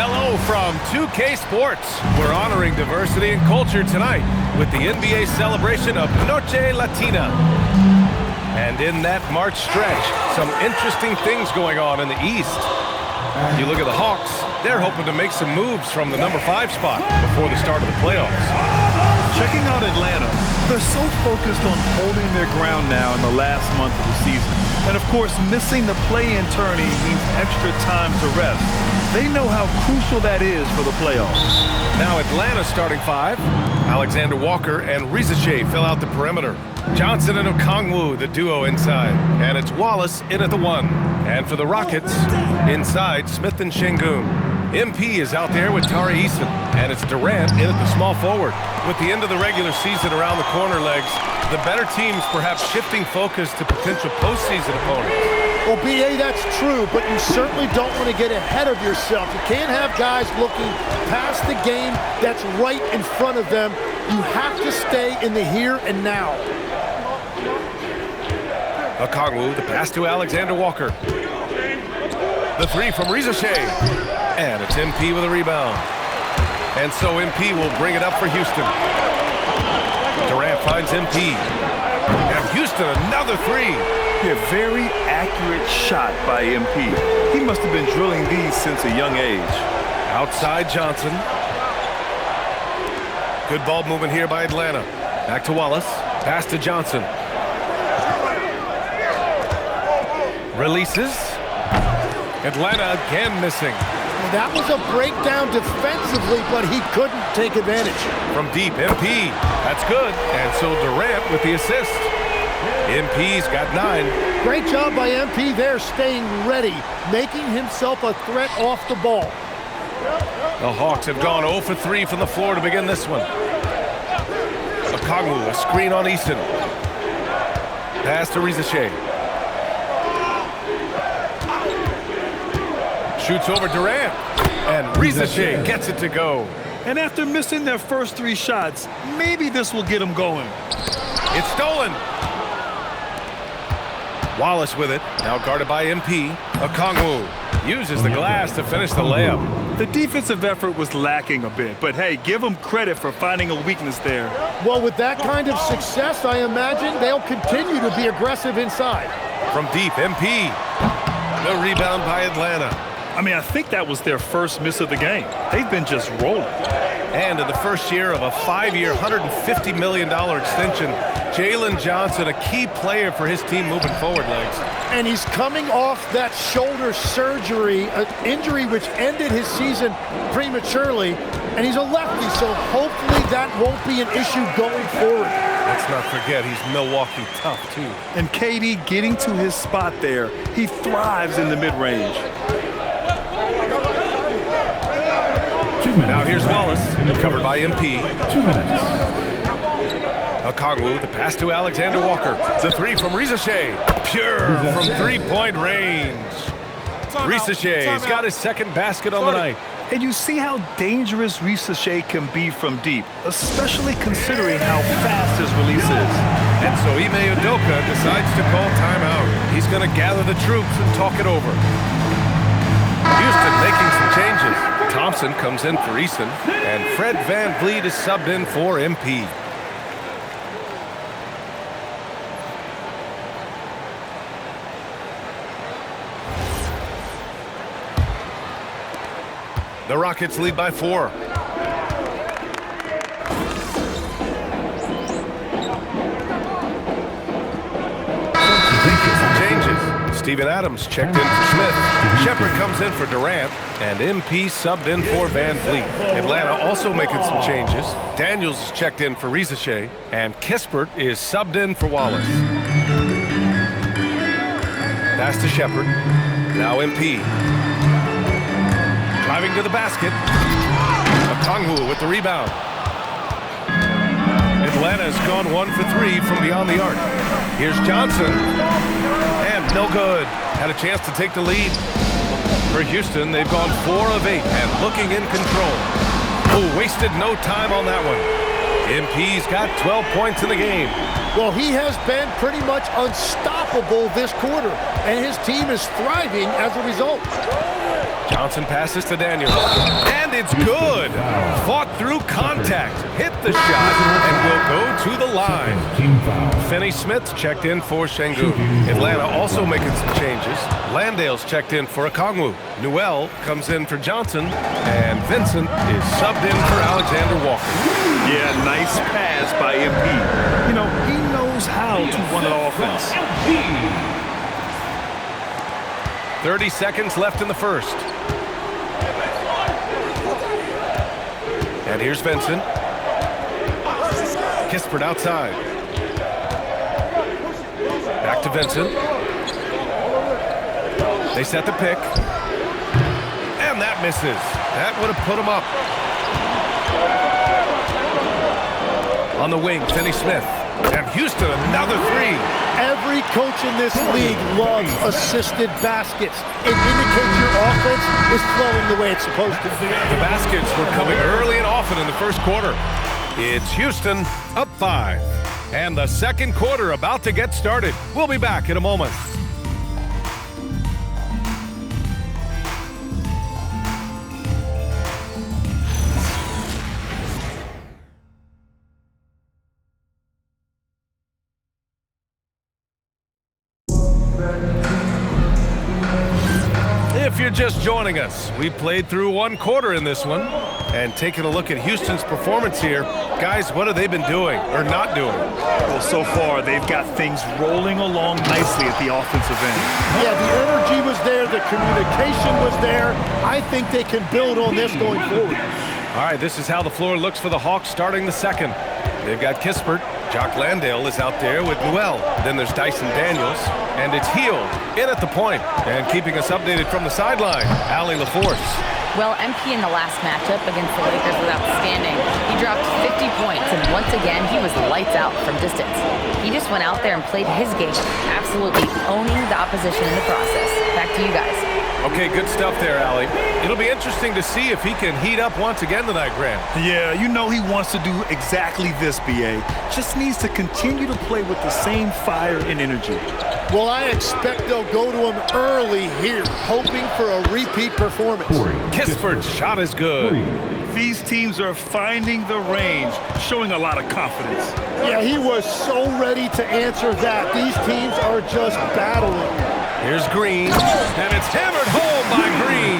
Hello from 2K Sports. We're honoring diversity and culture tonight with the NBA celebration of Noche Latina. And in that March stretch, some interesting things going on in the East. You look at the Hawks, they're hoping to make some moves from the number 5 spot before the start of the playoffs. Checking out Atlanta, they're so focused on holding their ground now in the last month of the season. And of course, missing the play-in tourney means extra time to rest. They know how crucial that is for the playoffs. Now Atlanta's starting 5. Alexander Walker and Risa Shea fill out the perimeter. Johnson and Okongwu, the duo inside. And it's Wallace in at the 1. And for the Rockets, inside, Smith and Şengün. MP is out there with Tari Eason. And it's Durant in at the small forward. With the end of the regular season around the corner legs, the better teams perhaps shifting focus to potential postseason opponents. Well, B.A., that's true, but you certainly don't want to get ahead of yourself. You can't have guys looking past the game that's right in front of them. You have to stay in the here and now. Okongwu, the pass to Alexander Walker. The 3 from Risa Shea. And it's MP with a rebound. And so MP will bring it up for Houston. Durant finds MP. And Houston, another 3. A very accurate shot by MP. He must have been drilling these since a young age. Outside Johnson. Good ball movement here by Atlanta. Back to Wallace. Pass to Johnson. Releases. Atlanta again missing. Well, that was a breakdown defensively, but he couldn't take advantage. From deep, MP. That's good. And so Durant with the assist. MP's got 9. Great job by MP there, staying ready, making himself a threat off the ball. The Hawks have gone 0 for 3 from the floor to begin this one. Okongwu, a screen on Easton. Pass to Risa Shea. Shoots over Durant. And Risa Shea gets it to go. And after missing their first 3 shots, maybe this will get them going. It's stolen. Wallace with it, now guarded by MP. Okongwu uses the glass to finish the layup. The defensive effort was lacking a bit, but hey, give them credit for finding a weakness there. Well, with that kind of success, I imagine they'll continue to be aggressive inside. From deep, MP. The rebound by Atlanta. I mean, I think that was their first miss of the game. They've been just rolling. And in the first year of a 5-year, $150 million extension, Jalen Johnson, a key player for his team moving forward, Legs. And he's coming off that shoulder surgery, an injury which ended his season prematurely. And he's a lefty, so hopefully that won't be an issue going forward. Let's not forget he's Milwaukee tough, too. And KD getting to his spot there. He thrives in the mid-range. Now here's Wallace, covered by MP. 2 minutes. Okongwu, the pass to Alexander Walker. The 3 from Risa Shea. Pure from 3-point range. Risa Shea's got his second basket on the night. And you see how dangerous Risa Shea can be from deep, especially considering how fast his release is. And so Ime Udoka decides to call timeout. He's going to gather the troops and talk it over. Houston making some changes. Thompson comes in for Easton, and Fred VanVleet is subbed in for MP. The Rockets lead by 4. Changes. Steven Adams checked in for Smith. Shepherd comes in for Durant, and MP subbed in for VanVleet. Atlanta also making some changes. Daniels is checked in for Risa Shea, and Kispert is subbed in for Wallace. Pass to Shepherd. Now MP. Driving to the basket. Okongwu with the rebound. Atlanta has gone 1 for 3 from beyond the arc. Here's Johnson. And no good. Had a chance to take the lead. For Houston, they've gone 4 of 8 and looking in control. Oh, wasted no time on that one. MP's got 12 points in the game. Well, he has been pretty much unstoppable this quarter, and his team is thriving as a result. Johnson passes to Daniels. And it's good. Fought through contact. Hit the shot and will go to the line. Finney Smith checked in for Şengün. Atlanta also making some changes. Landale's checked in for Okongwu. Newell comes in for Johnson. And Vincent is subbed in for Alexander Walker. Yeah, nice pass by MP. You know, he knows how to run an offense. 30 seconds left in the first. And here's Vincent. Kispert outside. Back to Vincent. They set the pick. And that misses. That would have put him up. On the wing, Finney Smith. And Houston, another three. Every coach in this league loves assisted baskets. It indicates your offense is flowing the way it's supposed to. The baskets were coming early and often in the first quarter. It's Houston up 5. And the second quarter about to get started. We'll be back in a moment. If you're just joining us, we played through one quarter in this one. And taking a look at Houston's performance here, guys, what have they been doing or not doing? Well, so far, they've got things rolling along nicely at the offensive end. Yeah, the energy was there, the communication was there. I think they can build on this going forward. All right, this is how the floor looks for the Hawks starting the second. They've got Kispert. Jock Landale is out there with Newell. Then there's Dyson Daniels. And it's Hield in at the point. And keeping us updated from the sideline, Allie LaForce. Well, MP in the last matchup against the Lakers was outstanding. He dropped 50 points, and once again, he was lights out from distance. He just went out there and played his game, absolutely owning the opposition in the process. Back to you guys. Okay, good stuff there, Allie. It'll be interesting to see if he can heat up once again tonight, Grant. Yeah, you know he wants to do exactly this, BA. Just needs to continue to play with the same fire and energy. Well, I expect they'll go to him early here, hoping for a repeat performance. Kispert's shot is good. These teams are finding the range, showing a lot of confidence. Yeah, he was so ready to answer that. These teams are just battling. Here's Green, and it's hammered home by Green.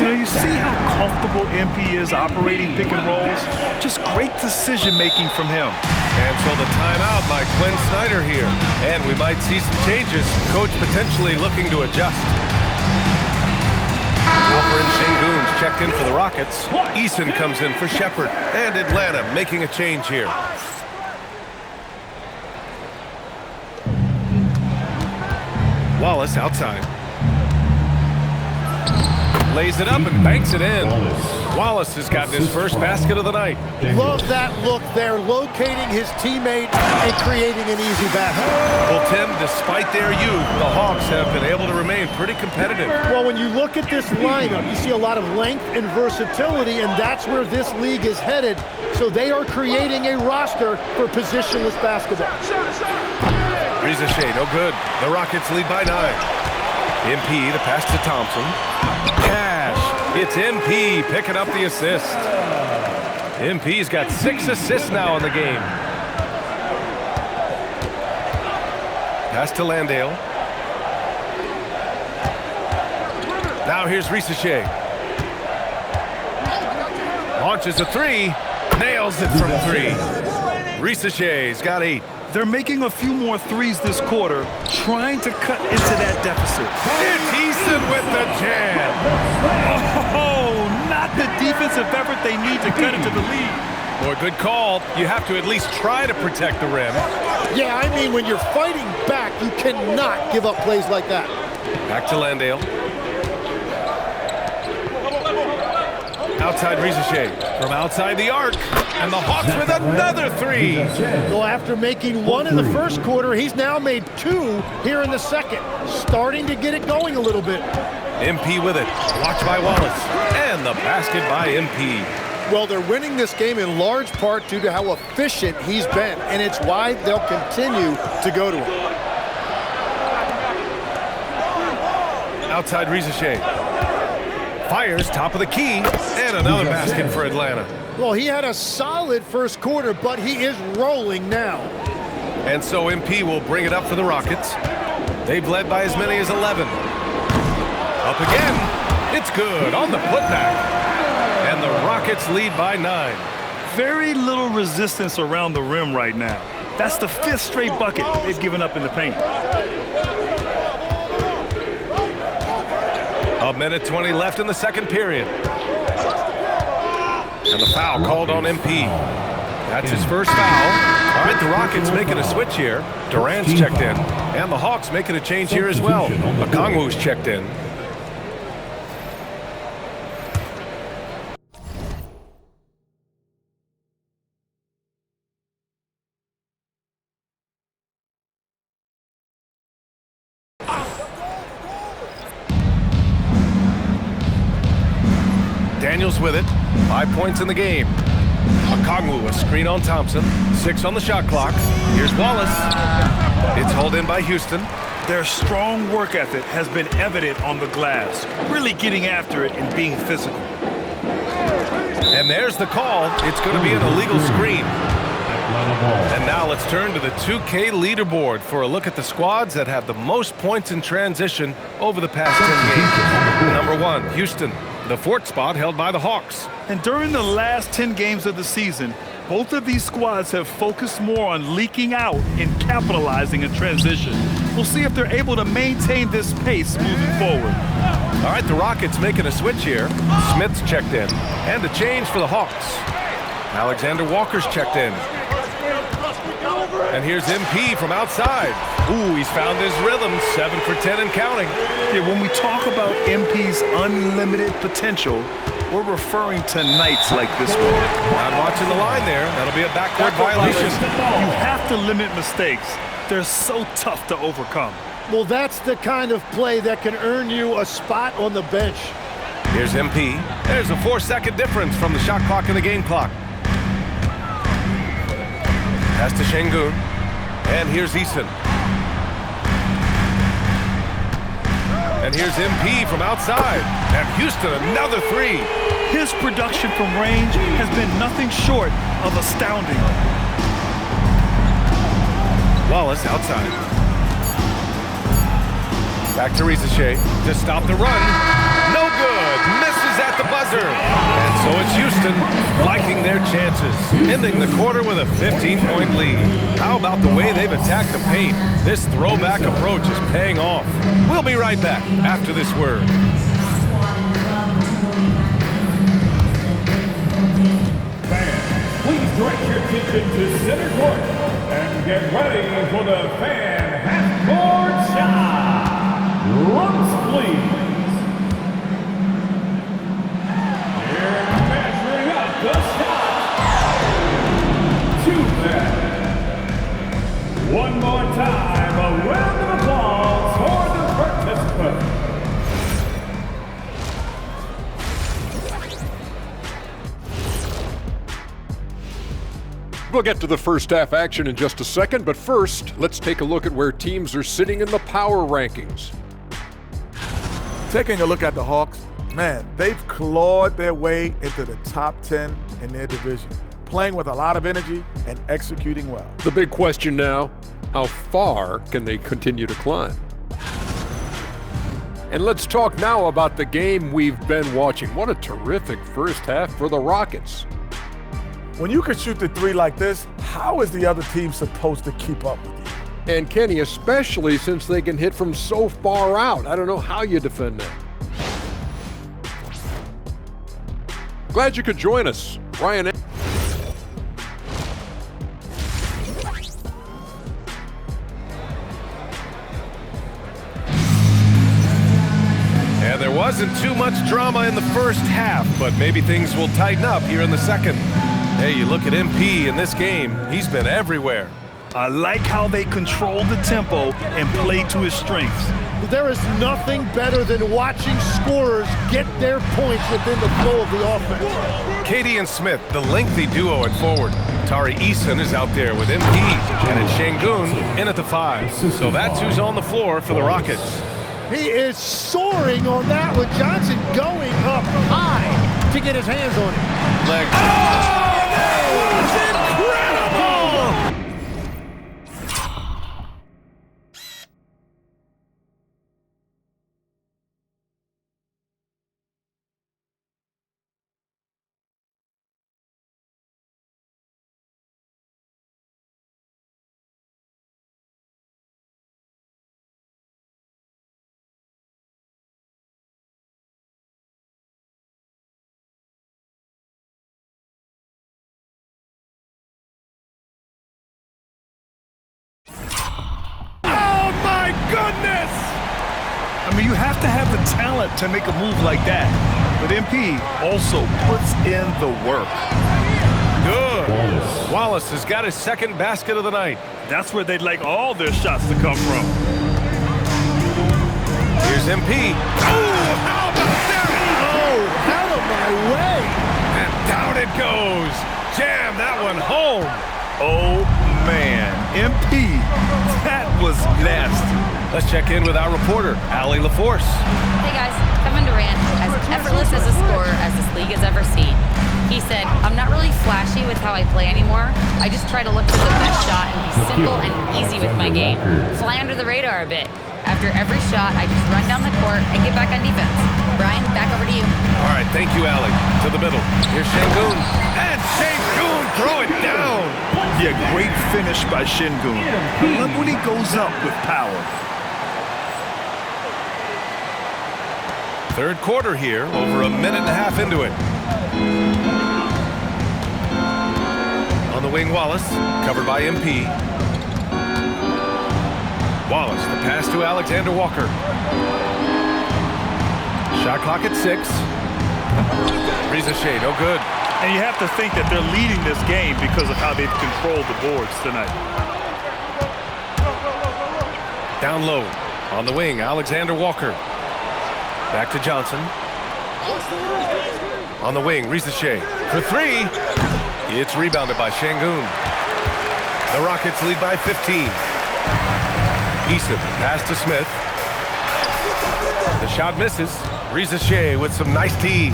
You know, you see how comfortable MP is operating pick and rolls? Just great decision-making from him. And so the timeout by Quinn Snyder here. And we might see some changes. Coach potentially looking to adjust. Alperen Şengün's checked in for the Rockets. Eason comes in for Shepherd. And Atlanta making a change here. Wallace outside. Lays it up and banks it in. Wallace has gotten his first basket of the night. Love that look there, locating his teammate and creating an easy basket. Well, Tim, despite their youth, the Hawks have been able to remain pretty competitive. Well, when you look at this lineup, you see a lot of length and versatility, and that's where this league is headed. So they are creating a roster for positionless basketball. Riza Shea, no good. The Rockets lead by 9. MP, the pass to Thompson. Cash. It's MP picking up the assist. MP's got 6 assists now in the game. Pass to Landale. Now here's Riza Shea. Launches a 3. Nails it from 3. Riza Shea's got 8. They're making a few more threes this quarter, trying to cut into that deficit. It's Eason with the jam. Oh, not the defensive effort they need to cut into the lead. Boy, good call. You have to at least try to protect the rim. Yeah, I mean, when you're fighting back, you cannot give up plays like that. Back to Landale. Outside Riza Shea. From outside the arc. And the Hawks with another 3. So after making 1 in the first quarter, he's now made 2 here in the second. Starting to get it going a little bit. MP with it. Watched by Wallace. And the basket by MP. Well, they're winning this game in large part due to how efficient he's been. And it's why they'll continue to go to him. Outside Riza Shea. Fires top of the key, and another basket for Atlanta. Well, he had a solid first quarter, but he is rolling now. And so MP will bring it up for the Rockets. They've led by as many as 11. Up again. It's good on the putback. And the Rockets lead by 9. Very little resistance around the rim right now. That's the 5th straight bucket they've given up in the paint. A minute 20 left in the second period. And the foul called on MP. That's his first foul. All right, the Rockets making a switch here. Durant's checked in. And the Hawks making a change here as well. Okongwu's checked in. Daniels with it. 5 points in the game. Okongwu, a screen on Thompson. 6 on the shot clock. Here's Wallace. It's hauled in by Houston. Their strong work ethic has been evident on the glass, really getting after it and being physical. And there's the call. It's going to be an illegal screen. And now let's turn to the 2K leaderboard for a look at the squads that have the most points in transition over the past 10 games. Number 1, Houston. The 4th spot held by the Hawks. And during the last 10 games of the season, both of these squads have focused more on leaking out and capitalizing in transition. We'll see if they're able to maintain this pace moving forward. All right, the Rockets making a switch here. Smith's checked in. And a change for the Hawks. Alexander Walker's checked in. And here's MP from outside. Ooh, he's found his rhythm. 7 for 10 and counting. Yeah, when we talk about MP's unlimited potential, we're referring to nights like this one. Not watching the line there. That'll be a backcourt violation. You have to limit mistakes. They're so tough to overcome. Well, that's the kind of play that can earn you a spot on the bench. Here's MP. There's a 4-second difference from the shot clock and the game clock. Pass to Şengün. And here's Eason. And here's MP from outside. And Houston, another 3. His production from range has been nothing short of astounding. Wallace outside. Back to Risache to stop the run. No good. Misses at the buzzer. And so it's Houston liking their chances, ending the quarter with a 15-point lead. How about the way they've attacked the paint? This throwback approach is paying off. We'll be right back after this word. Fans, please direct your attention to center court and get ready for the fan half-court shot. Rumps, please. Here measuring up the shot. 2 men. One more time, a round of applause for the participants. We'll get to the first half action in just a second, but first, let's take a look at where teams are sitting in the power rankings. Taking a look at the Hawks, man, they've clawed their way into the top 10 in their division, playing with a lot of energy and executing well. The big question now, how far can they continue to climb? And let's talk now about the game we've been watching. What a terrific first half for the Rockets. When you can shoot the 3 like this, how is the other team supposed to keep up with you? And Kenny, especially since they can hit from so far out. I don't know how you defend that. Glad you could join us. Ryan. And there wasn't too much drama in the first half, but maybe things will tighten up here in the second. Hey, you look at MP in this game, he's been everywhere. I like how they control the tempo and play to his strengths. There is nothing better than watching scorers get their points within the flow of the offense. Katie and Smith, the lengthy duo at forward. Tari Eason is out there with MP, and it's Şengün in at the 5. So that's who's on the floor for the Rockets. He is soaring on that one. Johnson going up high to get his hands on it. Leg. That was incredible! Goodness! I mean, you have to have the talent to make a move like that. But MP also puts in the work. Good. Wallace has got his second basket of the night. That's where they'd like all their shots to come from. Here's MP. Oh, how about that? Oh, out of my way. And down it goes. Jam that one home. Oh, man. MP, that was nasty. Let's check in with our reporter, Allie LaForce. Hey guys, Kevin Durant, as effortless as a scorer as this league has ever seen. He said, I'm not really flashy with how I play anymore. I just try to look for the best shot and be simple and easy with my game. Fly under the radar a bit. After every shot, I just run down the court and get back on defense. Brian, back over to you. All right, thank you, Allie. To the middle. Here's Şengün. And Şengün, throw it down. Yeah, great finish by Şengün. Look when he goes up with power. Third quarter here, over a minute and a half into it. On the wing, Wallace, covered by MP. Wallace, the pass to Alexander Walker. Shot clock at 6. Risacher, no good. And you have to think that they're leading this game because of how they've controlled the boards tonight. Down low, on the wing, Alexander Walker. Back to Johnson. On the wing, Risacher for 3. It's rebounded by Şengün. The Rockets lead by 15. Eason, pass to Smith. The shot misses. Risacher with some nice D.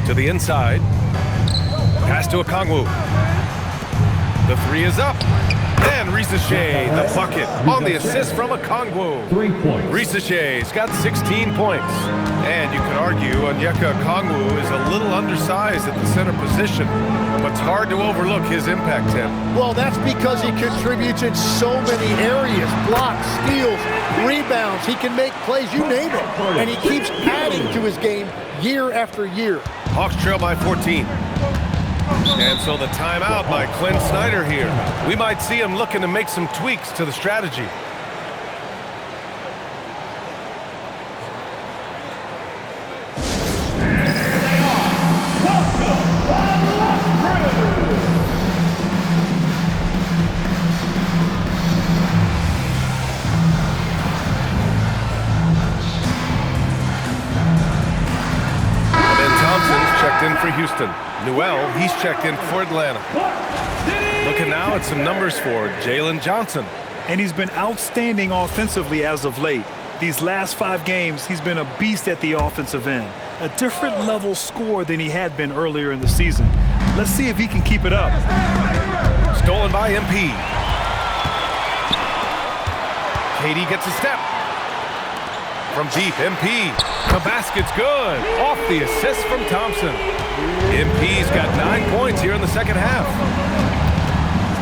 To the inside. Pass to Okongwu. The 3 is up. And Risacher, the bucket on the assist from Okongwu. 3 points. Risacher's got 16 points. And you could argue Onyeka Okongwu is a little undersized at the center position, but it's hard to overlook his impact, Tim. Well, that's because he contributes in so many areas. Blocks, steals, rebounds. He can make plays, you name it. And he keeps adding to his game year after year. Hawks trail by 14. And so the timeout by Quinn Snyder here. We might see him looking to make some tweaks to the strategy. In for Houston. Newell, he's checked in for Atlanta. Looking now at some numbers for Jalen Johnson. And he's been outstanding offensively as of late. These last 5 games, he's been a beast at the offensive end. A different level score than he had been earlier in the season. Let's see if he can keep it up. Stolen by MP. KD gets a step. From deep, MP. The basket's good. Off the assist from Thompson. MP's got 9 points here in the second half.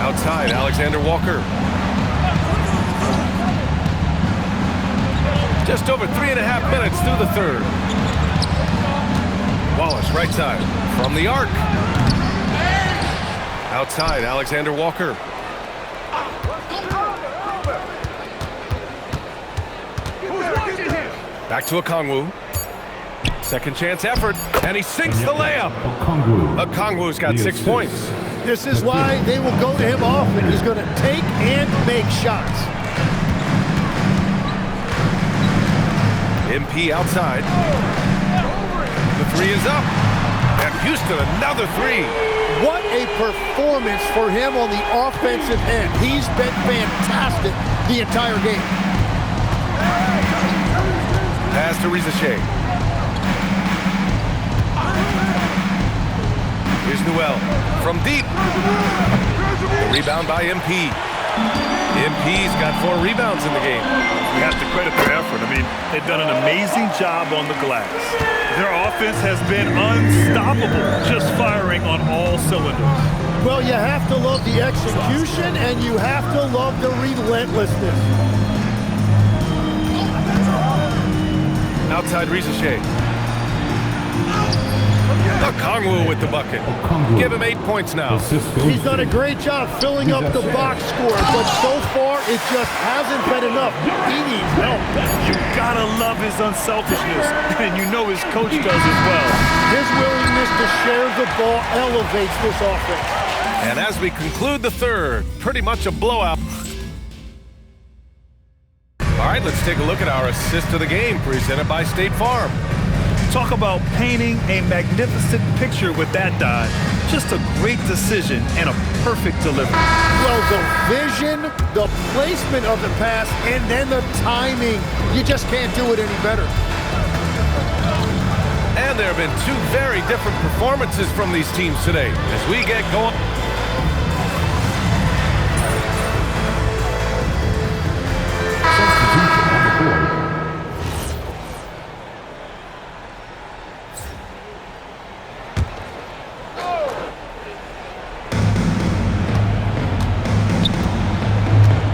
Outside, Alexander Walker. Just over 3.5 minutes through the third. Wallace, right side. From the arc. Outside, Alexander Walker. Back to Okongwu. Second chance effort, and he sinks the layup. Okongwu's got 6 points. This is why they will go to him often. He's going to take and make shots. MP outside. The 3 is up. And Houston, another three. What a performance for him on the offensive end. He's been fantastic the entire game. Pass to Rizachet. Here's Newell from deep. The rebound by MP. MP's got 4 rebounds in the game. We have to credit their effort. I mean, they've done an amazing job on the glass. Their offense has been unstoppable, just firing on all cylinders. Well, you have to love the execution, and you have to love the relentlessness. Outside Rizachet. Okongwu with the bucket. Give him 8 points now. He's done a great job filling up the box score, but so far it just hasn't been enough. He needs help. You gotta love his unselfishness, and you know his coach does as well. His willingness to share the ball elevates this offense. And as we conclude the third, pretty much a blowout. All right, let's take a look at our assist of the game presented by State Farm. Talk about painting a magnificent picture with that dive. Just a great decision and a perfect delivery. Well, the vision, the placement of the pass, and then the timing. You just can't do it any better. And there have been 2 very different performances from these teams today as we get going.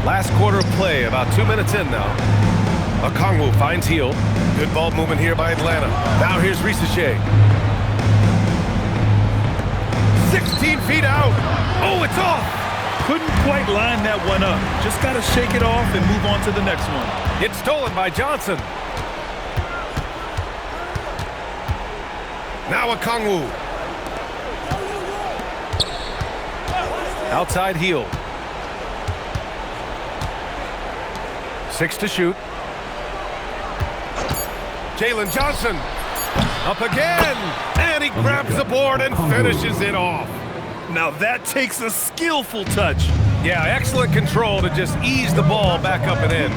Last quarter of play, about 2 minutes in now. Okongwu finds Heel. Good ball movement here by Atlanta. Now here's Rizachet. 16 feet out. Oh, it's off. Couldn't quite line that one up. Just got to shake it off and move on to the next one. It's stolen by Johnson. Now Okongwu. Outside Heel. 6 to shoot. Jalen Johnson up again, and he grabs the board and finishes it off. Now that takes a skillful touch. Yeah, excellent control to just ease the ball back up and in.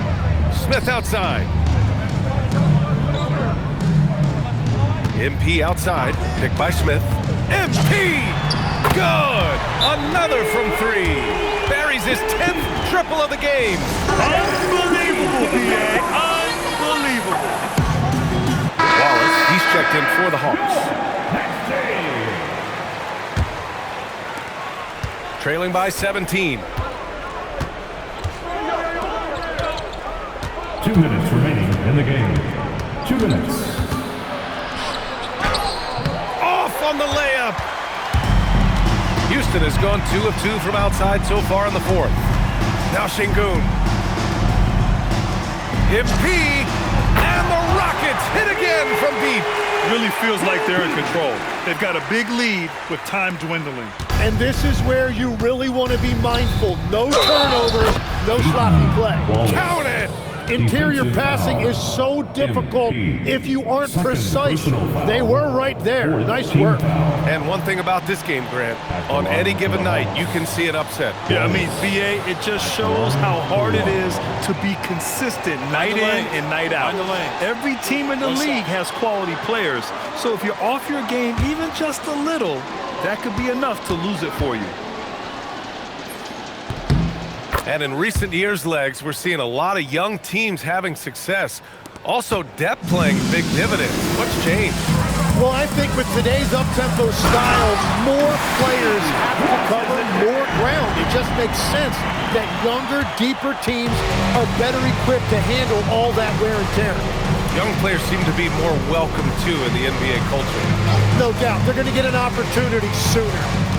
Smith outside. MP outside, picked by Smith. MP! Good! Another from 3. Buries his 10th triple of the game. Unbelievable, B.A. Unbelievable. Wallace, he's checked in for the Hawks. Trailing by 17. 2 minutes remaining in the game. 2 minutes. Off on the layup. Houston has gone 2 of 2 from outside so far in the 4th. Now Şengün. MP, and the Rockets hit again from deep. Really feels like they're in control. They've got a big lead with time dwindling. And this is where you really want to be mindful. No turnovers, no sloppy play. Count it. Interior passing is so difficult if you aren't precise. They were right there. Nice work. And one thing about this game, Grant, on any given night, you can see an upset. Yeah, I mean, B.A., it just shows how hard it is to be consistent night in and night out. Every team in the league has quality players, so if you're off your game even just a little, that could be enough to lose it for you. And in recent years, Legs, we're seeing a lot of young teams having success. Also, depth playing big dividends. What's changed? Well, I think with today's up-tempo style, more players have to cover more ground. It just makes sense that younger, deeper teams are better equipped to handle all that wear and tear. Young players seem to be more welcome, too, in the NBA culture. No doubt. They're going to get an opportunity sooner.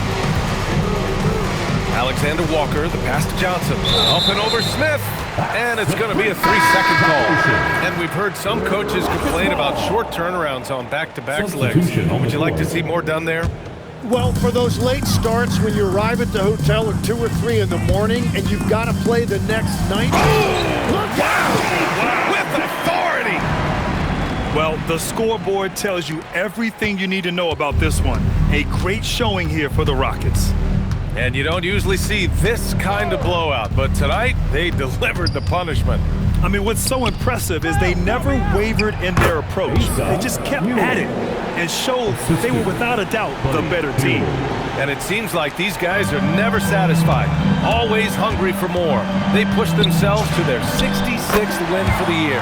Alexander Walker, the pass to Johnson. Up and over Smith. And it's going to be a 3-second call. And we've heard some coaches complain about short turnarounds on back-to-back legs. Would you like to see more done there? Well, for those late starts when you arrive at the hotel at 2 or 3 in the morning and you've got to play the next night. Wow! With authority! Well, the scoreboard tells you everything you need to know about this one. A great showing here for the Rockets. And you don't usually see this kind of blowout, but tonight they delivered the punishment. I mean, what's so impressive is they never wavered in their approach. They just kept at it and showed they were without a doubt the better team. And it seems like these guys are never satisfied, always hungry for more. They push themselves to their 66th win for the year.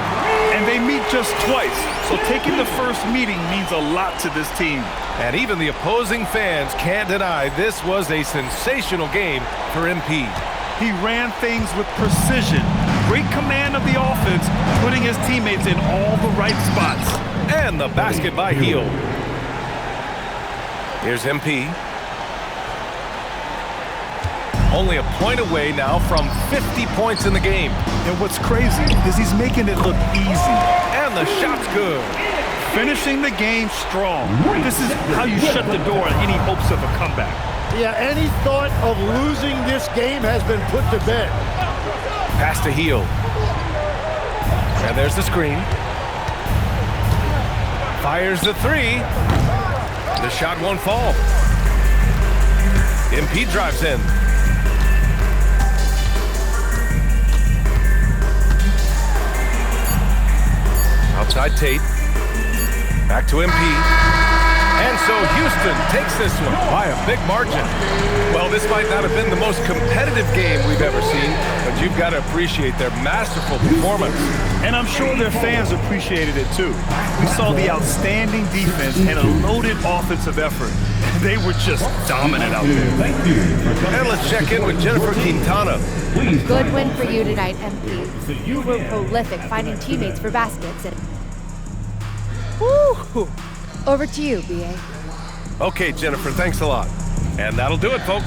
And they meet just twice, so taking the first meeting means a lot to this team. And even the opposing fans can't deny this was a sensational game for MP. He ran things with precision, great command of the offense, putting his teammates in all the right spots. And the basket by Hield. Here's MP. Only a point away now from 50 points in the game. And what's crazy is he's making it look easy. And the shot's good. Finishing the game strong. This is how you shut the door on any hopes of a comeback. Yeah, any thought of losing this game has been put to bed. Pass to Hield. And there's the screen. Fires the three. The shot won't fall. MP drives in. Outside Tate. Back to MP. And so Houston takes this one by a big margin. Well, this might not have been the most competitive game we've ever seen, but you've got to appreciate their masterful performance. And I'm sure their fans appreciated it too. We saw the outstanding defense and a loaded offensive effort. They were just dominant out there. Thank you. And let's check in with Jennifer Quintana. Good win for you tonight, MP. You were prolific finding teammates for baskets and... Woo! Over to you, BA. Okay, Jennifer, thanks a lot. And that'll do it, folks.